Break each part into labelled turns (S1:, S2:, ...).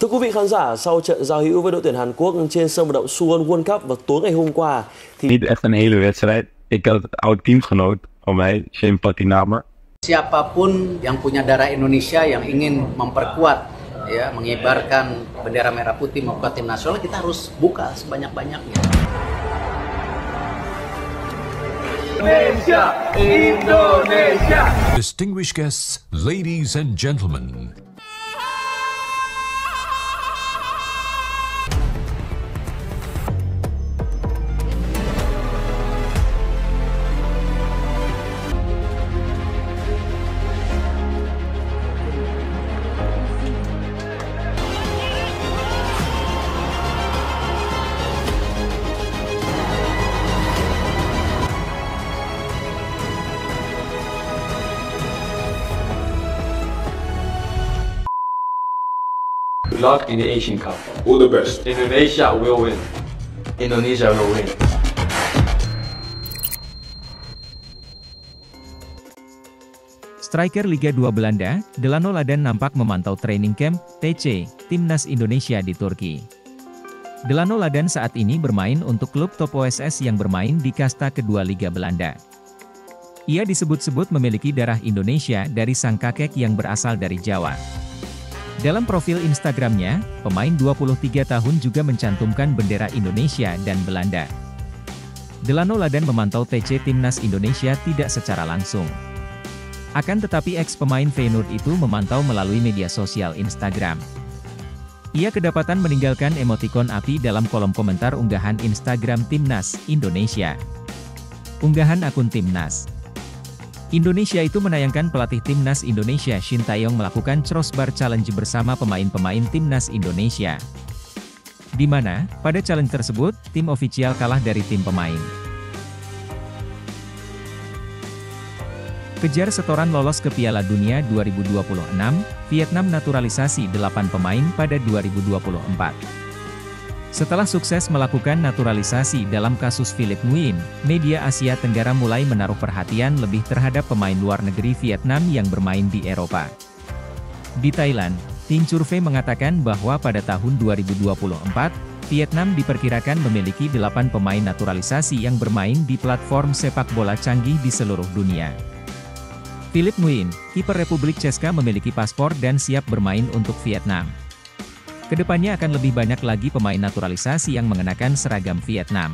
S1: Thưa quý vị khán giả, sau trận giao hữu với đội tuyển Hàn Quốc trên sân vận động Suwon World Cup vào tối ngày hôm qua thì
S2: Niet echt een hele wedstrijd. Ik had oud teamgenoot van mij, Shane Patinama.
S3: Siapapun yang punya darah Indonesia yang ingin memperkuat, ya, mengibarkan bendera merah putih memperkuat tim nasional, kita harus buka sebanyak-banyaknya.
S4: Indonesia, Indonesia. Distinguished guests, ladies and gentlemen.
S5: Good luck in the Asian Cup.
S6: All the best.
S5: Indonesia will win.
S6: Indonesia will win.
S7: Striker Liga 2 Belanda, Delano Ladan nampak memantau training camp, TC, Timnas Indonesia di Turki. Delano Ladan saat ini bermain untuk klub top OSS yang bermain di kasta kedua Liga Belanda. Ia disebut-sebut memiliki darah Indonesia dari sang kakek yang berasal dari Jawa. Dalam profil Instagramnya, pemain 23 tahun juga mencantumkan bendera Indonesia dan Belanda. Delano Ladan memantau TC Timnas Indonesia tidak secara langsung. Akan tetapi ex-pemain Feyenoord itu memantau melalui media sosial Instagram. Ia kedapatan meninggalkan emotikon api dalam kolom komentar unggahan Instagram Timnas Indonesia. Unggahan akun Timnas Indonesia itu menayangkan pelatih Timnas Indonesia Shin Tae-yong melakukan crossbar challenge bersama pemain-pemain Timnas Indonesia. Di mana, pada challenge tersebut, tim ofisial kalah dari tim pemain. Kejar setoran lolos ke Piala Dunia 2026, Vietnam naturalisasi 8 pemain pada 2024. Setelah sukses melakukan naturalisasi dalam kasus Philip Nguyen, media Asia Tenggara mulai menaruh perhatian lebih terhadap pemain luar negeri Vietnam yang bermain di Eropa. Di Thailand, Tin Churve mengatakan bahwa pada tahun 2024, Vietnam diperkirakan memiliki 8 pemain naturalisasi yang bermain di platform sepak bola canggih di seluruh dunia. Philip Nguyen, kiper Republik Ceska memiliki paspor dan siap bermain untuk Vietnam. Kedepannya akan lebih banyak lagi pemain naturalisasi yang mengenakan seragam Vietnam.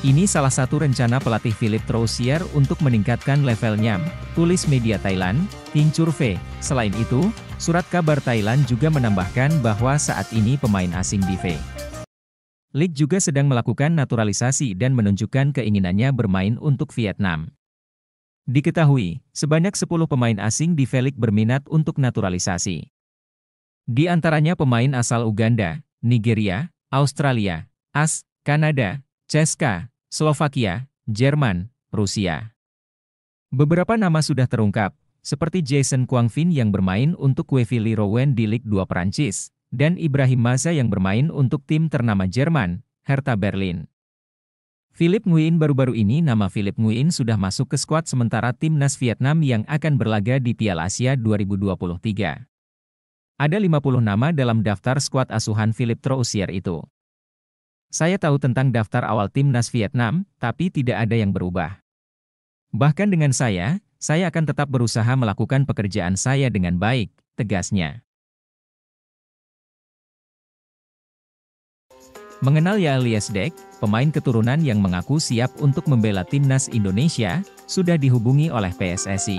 S7: Ini salah satu rencana pelatih Philippe Troussier untuk meningkatkan levelnya, tulis media Thailand, Tin Churve. Selain itu, surat kabar Thailand juga menambahkan bahwa saat ini pemain asing di V-League juga sedang melakukan naturalisasi dan menunjukkan keinginannya bermain untuk Vietnam. Diketahui, sebanyak 10 pemain asing di V-League berminat untuk naturalisasi. Di antaranya pemain asal Uganda, Nigeria, Australia, Kanada, Ceska, Slovakia, Jerman, Rusia. Beberapa nama sudah terungkap, seperti Jason Quangvin yang bermain untuk Quevilly Rouen di Ligue 2 Prancis, dan Ibrahim Maza yang bermain untuk tim ternama Jerman, Hertha Berlin. Philip Nguyen baru-baru ini nama Philip Nguyen sudah masuk ke skuad sementara timnas Vietnam yang akan berlaga di Piala Asia 2023. Ada 50 nama dalam daftar skuad asuhan Philippe Troussier itu. Saya tahu tentang daftar awal timnas Vietnam, tapi tidak ada yang berubah. Bahkan dengan saya akan tetap berusaha melakukan pekerjaan saya dengan baik, tegasnya. Mengenal Yael Liesdek, pemain keturunan yang mengaku siap untuk membela timnas Indonesia, sudah dihubungi oleh PSSI.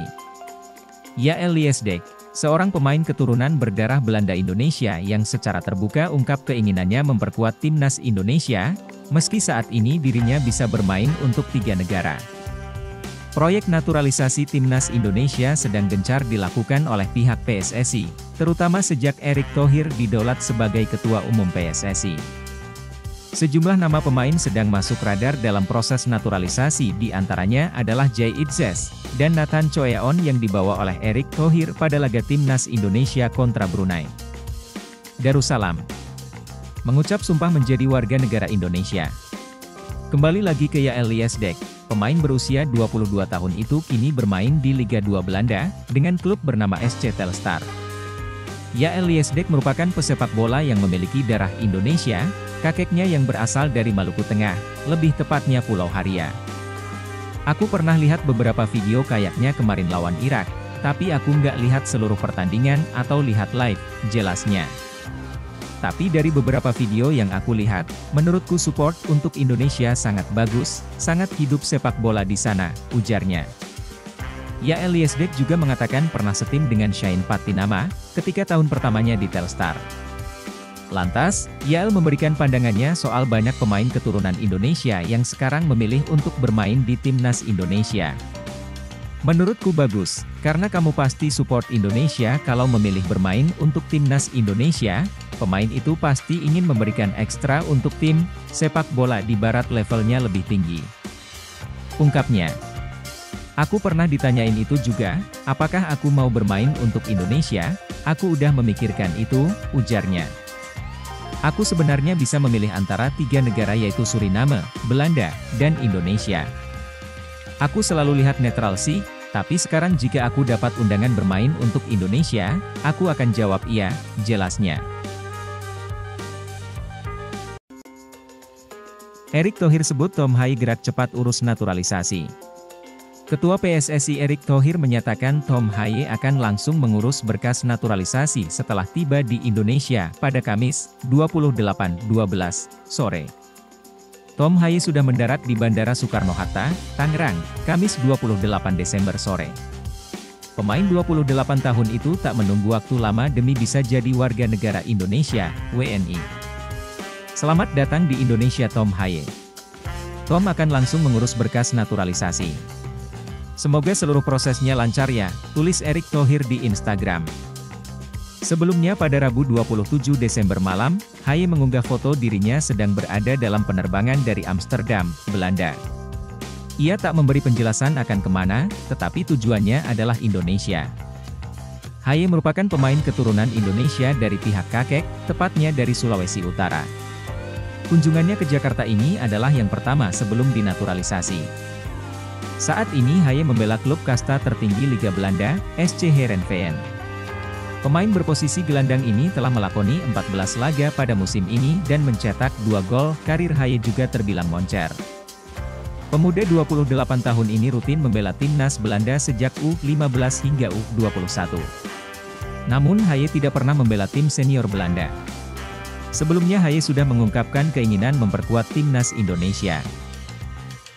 S7: Yael Liesdek, seorang pemain keturunan berdarah Belanda Indonesia yang secara terbuka ungkap keinginannya memperkuat timnas Indonesia, meski saat ini dirinya bisa bermain untuk 3 negara. Proyek naturalisasi timnas Indonesia sedang gencar dilakukan oleh pihak PSSI, terutama sejak Erick Thohir didaulat sebagai Ketua Umum PSSI. Sejumlah nama pemain sedang masuk radar dalam proses naturalisasi, di antaranya adalah Jay Itzes dan Nathan Choeon yang dibawa oleh Erick Thohir pada laga timnas Indonesia kontra Brunei Darussalam. Mengucap sumpah menjadi warga negara Indonesia. Kembali lagi ke Yael Liesdek, pemain berusia 22 tahun itu kini bermain di Liga 2 Belanda dengan klub bernama SC Telstar. Yael Liesdek merupakan pesepak bola yang memiliki darah Indonesia, kakeknya yang berasal dari Maluku Tengah, lebih tepatnya Pulau Haria. Aku pernah lihat beberapa video kayaknya kemarin lawan Irak, tapi aku nggak lihat seluruh pertandingan atau lihat live, jelasnya. Tapi dari beberapa video yang aku lihat, menurutku support untuk Indonesia sangat bagus, sangat hidup sepak bola di sana, ujarnya. Yael Liesdek juga mengatakan pernah setim dengan Shane Patinama, ketika tahun pertamanya di Telstar. Lantas, Yael memberikan pandangannya soal banyak pemain keturunan Indonesia yang sekarang memilih untuk bermain di Timnas Indonesia. Menurutku bagus, karena kamu pasti support Indonesia kalau memilih bermain untuk Timnas Indonesia, pemain itu pasti ingin memberikan ekstra untuk tim sepak bola di barat levelnya lebih tinggi. Ungkapnya. Aku pernah ditanyain itu juga, apakah aku mau bermain untuk Indonesia? Aku udah memikirkan itu, ujarnya. Aku sebenarnya bisa memilih antara 3 negara yaitu Suriname, Belanda, dan Indonesia. Aku selalu lihat netral sih, tapi sekarang jika aku dapat undangan bermain untuk Indonesia, aku akan jawab iya, jelasnya. Erick Thohir sebut Tom Haye gerak cepat urus naturalisasi. Ketua PSSI Erick Thohir menyatakan Tom Haye akan langsung mengurus berkas naturalisasi setelah tiba di Indonesia pada Kamis, 28/12, sore. Tom Haye sudah mendarat di Bandara Soekarno-Hatta, Tangerang, Kamis 28 Desember sore. Pemain 28 tahun itu tak menunggu waktu lama demi bisa jadi warga negara Indonesia, WNI. Selamat datang di Indonesia Tom Haye. Tom akan langsung mengurus berkas naturalisasi. Semoga seluruh prosesnya lancar ya, tulis Erick Thohir di Instagram. Sebelumnya pada Rabu 27 Desember malam, Haye mengunggah foto dirinya sedang berada dalam penerbangan dari Amsterdam, Belanda. Ia tak memberi penjelasan akan kemana, tetapi tujuannya adalah Indonesia. Haye merupakan pemain keturunan Indonesia dari pihak kakek, tepatnya dari Sulawesi Utara. Kunjungannya ke Jakarta ini adalah yang pertama sebelum dinaturalisasi. Saat ini Haye membela klub kasta tertinggi Liga Belanda, SC Heerenveen. Pemain berposisi gelandang ini telah melakoni 14 laga pada musim ini dan mencetak 2 gol, karir Haye juga terbilang moncer. Pemuda 28 tahun ini rutin membela timnas Belanda sejak U15 hingga U21. Namun Haye tidak pernah membela tim senior Belanda. Sebelumnya Haye sudah mengungkapkan keinginan memperkuat timnas Indonesia.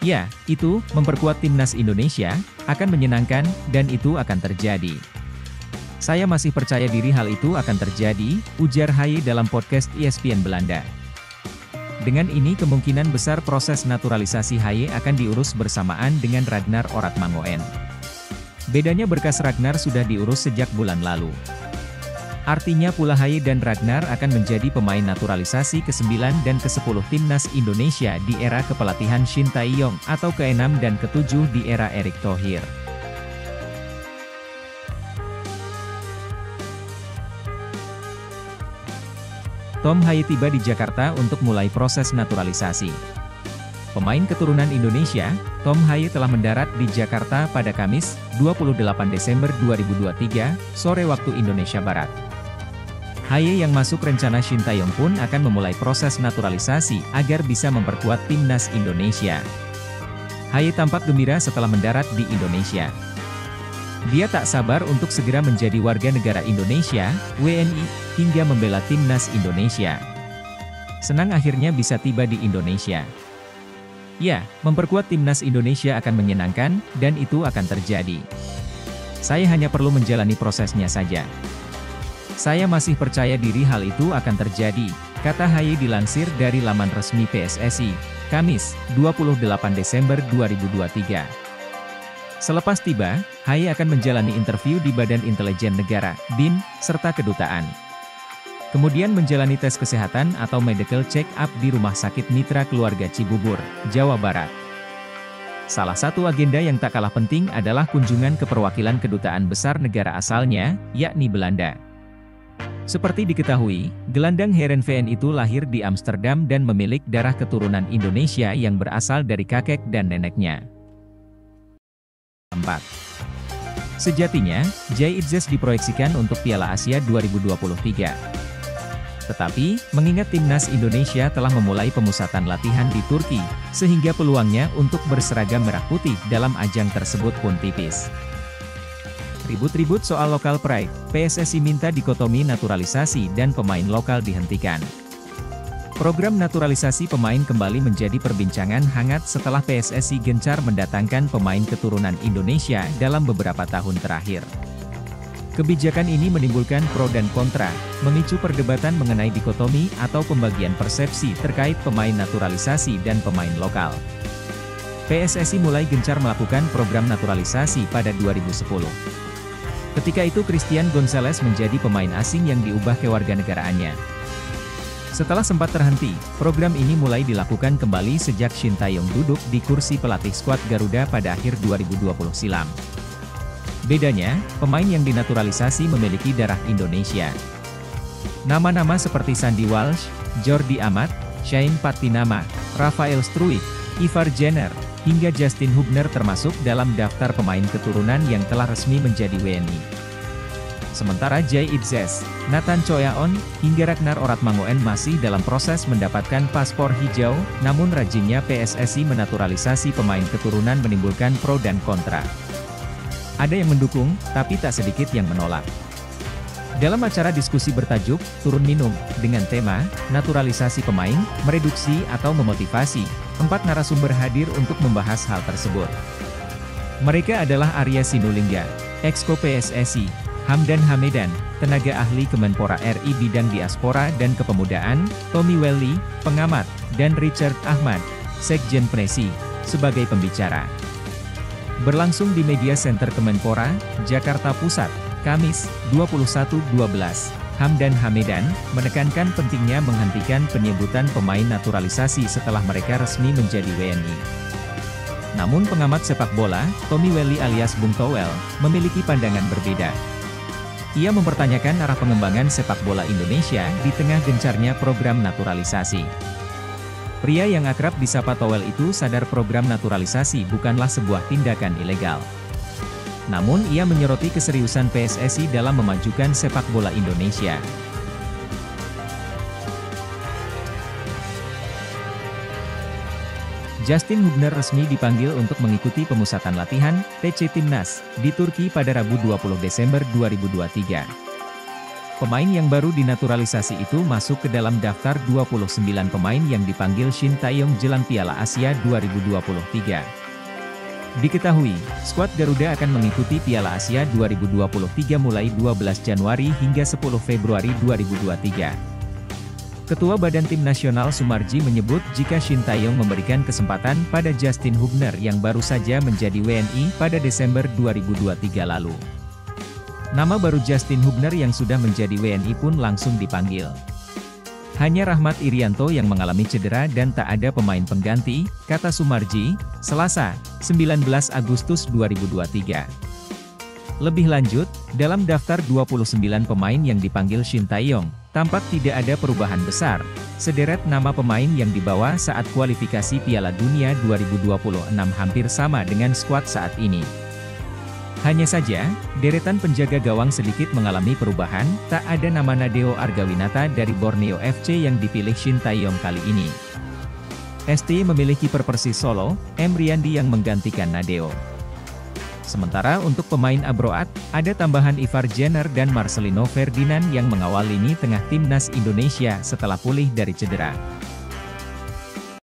S7: Ya, itu, memperkuat timnas Indonesia, akan menyenangkan, dan itu akan terjadi. Saya masih percaya diri hal itu akan terjadi, ujar Haye dalam podcast ESPN Belanda. Dengan ini kemungkinan besar proses naturalisasi Haye akan diurus bersamaan dengan Ragnar Oratmangoen. Bedanya berkas Ragnar sudah diurus sejak bulan lalu. Artinya pula Haye dan Ragnar akan menjadi pemain naturalisasi ke-9 dan ke-10 timnas Indonesia di era kepelatihan Shin Tae-yong atau ke-6 dan ke-7 di era Erick Thohir. Tom Haye tiba di Jakarta untuk mulai proses naturalisasi. Pemain keturunan Indonesia, Tom Haye telah mendarat di Jakarta pada Kamis, 28 Desember 2023, sore waktu Indonesia Barat. Haye yang masuk rencana Shin Tae-yong pun akan memulai proses naturalisasi agar bisa memperkuat timnas Indonesia. Haye tampak gembira setelah mendarat di Indonesia. Dia tak sabar untuk segera menjadi warga negara Indonesia, WNI, hingga membela timnas Indonesia. Senang akhirnya bisa tiba di Indonesia. Ya, memperkuat timnas Indonesia akan menyenangkan, dan itu akan terjadi. Saya hanya perlu menjalani prosesnya saja. Saya masih percaya diri hal itu akan terjadi, kata Haye dilansir dari laman resmi PSSI, Kamis, 28 Desember 2023. Selepas tiba, Haye akan menjalani interview di Badan Intelijen Negara, BIN, serta kedutaan. Kemudian menjalani tes kesehatan atau medical check-up di Rumah Sakit Mitra Keluarga Cibubur, Jawa Barat. Salah satu agenda yang tak kalah penting adalah kunjungan ke perwakilan kedutaan besar negara asalnya, yakni Belanda. Seperti diketahui, gelandang Heerenveen itu lahir di Amsterdam dan memiliki darah keturunan Indonesia yang berasal dari kakek dan neneknya. 4. Sejatinya, Jay Itzes diproyeksikan untuk Piala Asia 2023. Tetapi, mengingat timnas Indonesia telah memulai pemusatan latihan di Turki, sehingga peluangnya untuk berseragam merah putih dalam ajang tersebut pun tipis. Ribut-ribut soal lokal pride, PSSI minta dikotomi naturalisasi dan pemain lokal dihentikan. Program naturalisasi pemain kembali menjadi perbincangan hangat setelah PSSI gencar mendatangkan pemain keturunan Indonesia dalam beberapa tahun terakhir. Kebijakan ini menimbulkan pro dan kontra, memicu perdebatan mengenai dikotomi atau pembagian persepsi terkait pemain naturalisasi dan pemain lokal. PSSI mulai gencar melakukan program naturalisasi pada 2010. Ketika itu Christian Gonzalez menjadi pemain asing yang diubah kewarganegaraannya. Setelah sempat terhenti, program ini mulai dilakukan kembali sejak Shin Tae-yong duduk di kursi pelatih skuad Garuda pada akhir 2020 silam. Bedanya, pemain yang dinaturalisasi memiliki darah Indonesia. Nama-nama seperti Sandy Walsh, Jordi Amat, Shane Patinama, Rafael Struijk, Ivar Jenner, hingga Justin Hubner termasuk dalam daftar pemain keturunan yang telah resmi menjadi WNI. Sementara Jay Itzes, Nathan Choyaon, hingga Ragnar Oratmangoen masih dalam proses mendapatkan paspor hijau, namun rajinnya PSSI menaturalisasi pemain keturunan menimbulkan pro dan kontra. Ada yang mendukung, tapi tak sedikit yang menolak. Dalam acara diskusi bertajuk, Turun Minum, dengan tema, Naturalisasi Pemain, Mereduksi atau Memotivasi, 4 narasumber hadir untuk membahas hal tersebut. Mereka adalah Arya Sinulinga, Exco PSSI, Hamdan Hamedan, tenaga ahli Kemenpora RI Bidang Diaspora dan Kepemudaan, Tommy Welly, pengamat, dan Richard Ahmad, Sekjen Presi, sebagai pembicara. Berlangsung di Media Center Kemenpora, Jakarta Pusat, Kamis, 21/12, Hamdan Hamedan, menekankan pentingnya menghentikan penyebutan pemain naturalisasi setelah mereka resmi menjadi WNI. Namun pengamat sepak bola, Tommy Welly alias Bung Towel, memiliki pandangan berbeda. Ia mempertanyakan arah pengembangan sepak bola Indonesia di tengah gencarnya program naturalisasi. Pria yang akrab disapa Towel itu sadar program naturalisasi bukanlah sebuah tindakan ilegal. Namun ia menyoroti keseriusan PSSI dalam memajukan sepak bola Indonesia. Justin Hubner resmi dipanggil untuk mengikuti pemusatan latihan TC Timnas di Turki pada Rabu 20 Desember 2023. Pemain yang baru dinaturalisasi itu masuk ke dalam daftar 29 pemain yang dipanggil Shin Tae-yong jelang Piala Asia 2023. Diketahui, skuad Garuda akan mengikuti Piala Asia 2023 mulai 12 Januari hingga 10 Februari 2023. Ketua Badan Tim Nasional Sumarji menyebut jika Shin Tae-yong memberikan kesempatan pada Justin Hubner yang baru saja menjadi WNI pada Desember 2023 lalu. Nama baru Justin Hubner yang sudah menjadi WNI pun langsung dipanggil. Hanya Rahmat Irianto yang mengalami cedera dan tak ada pemain pengganti, kata Sumarji, Selasa, 19 Agustus 2023. Lebih lanjut, dalam daftar 29 pemain yang dipanggil Shin Tae-yong, tampak tidak ada perubahan besar. Sederet nama pemain yang dibawa saat kualifikasi Piala Dunia 2026 hampir sama dengan skuad saat ini. Hanya saja, deretan penjaga gawang sedikit mengalami perubahan, tak ada nama Nadeo Argawinata dari Borneo FC yang dipilih Shin Tae-yong kali ini. ST memilih kiper Persis Solo, M. Riyandi yang menggantikan Nadeo. Sementara untuk pemain Abroad, ada tambahan Ivar Jenner dan Marcelino Ferdinand yang mengawal lini tengah timnas Indonesia setelah pulih dari cedera.